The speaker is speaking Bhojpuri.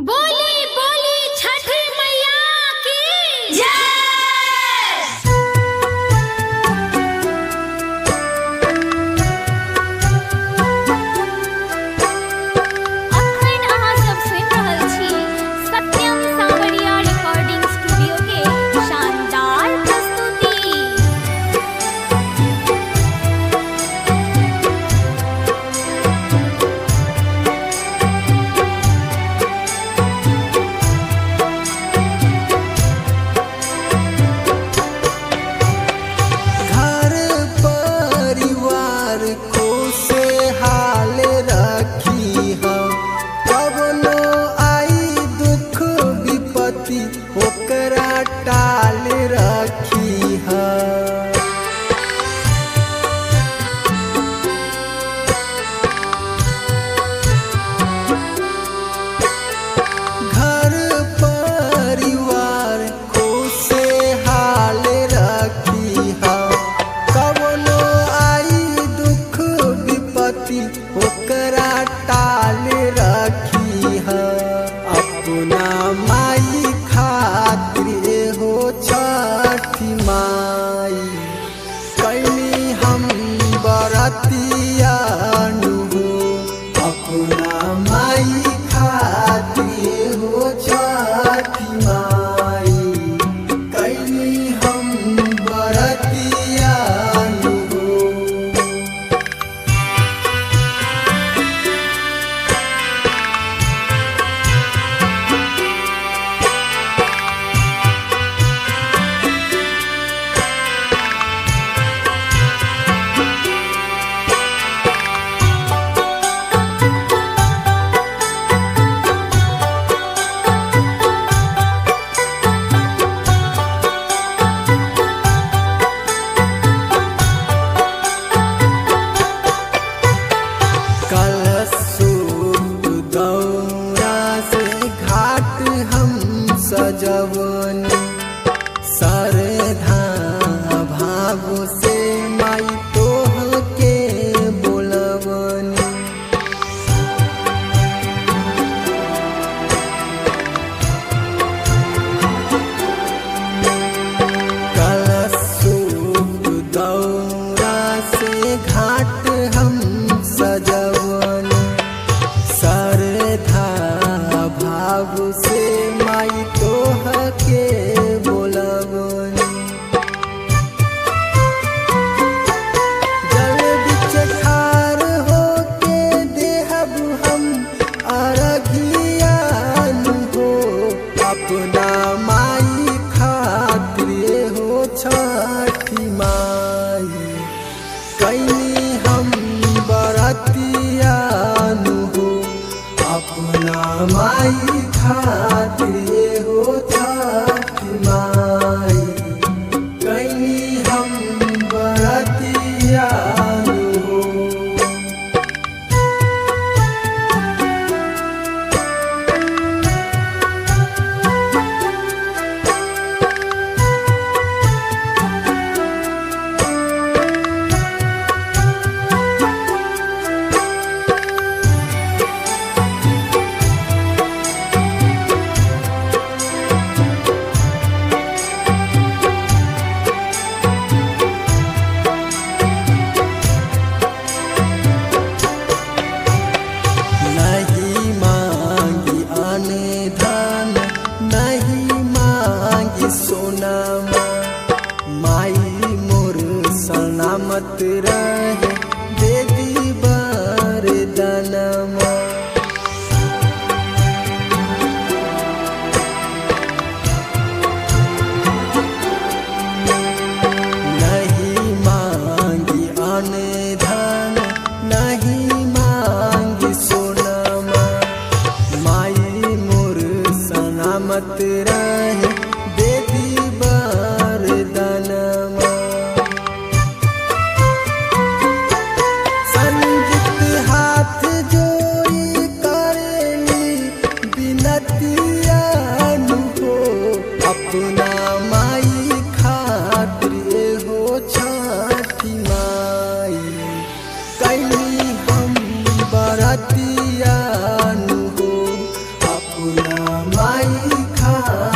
बोली बोली छठ मैया की जय। अखन अहाँ सब सुनि रहल छी सत्यम सावरिया रिकॉर्डिंग स्टूडियो के शानदार प्रस्तुति। घर परिवार को से हाल रखी हम कवनो आई दुख विपत्ति ओकरा टाल रखी हम। घर परिवार को से हाल रखी हम कवनो आई दुख विपत्ति ओकरा टाल रखी हम। अपना माई खातिर हो छठी माई कैली हम बरतिया नु हो। अपना माई खातिर हो छठी माई कैली हम बरतिया नु हो। कलशुभ दौरा से घाट हम सजवनी सरधा भाव से माई तोह के बोलवनी। कलशुभ दौरा से घाट हम सजवनी सरधा भाव से माई तोह के बोलवनी। जल बिच ठार होके देहब हम अरघिया नु हो। अपना माई खातिर हो छठी माई कैली हम बरतिया नु हो। अपना माई खातिर हो छठी माई कैली हम बरतिया नु हो। नहीं मांगी अन धन नहीं मांगी सोनामा माई मोर सलामत रहे दे दी वरदानमा। नहीं मांगी अन धन नहीं मांगी सोनामा माई मोर सलामत रहे दे दी वरदानमा। संजित हाथ जोड़ी करेली बिनतिया नु हो। अपना माई खातिर हो छठी माई कैली हम बरतिया नु हो। अपना हाँ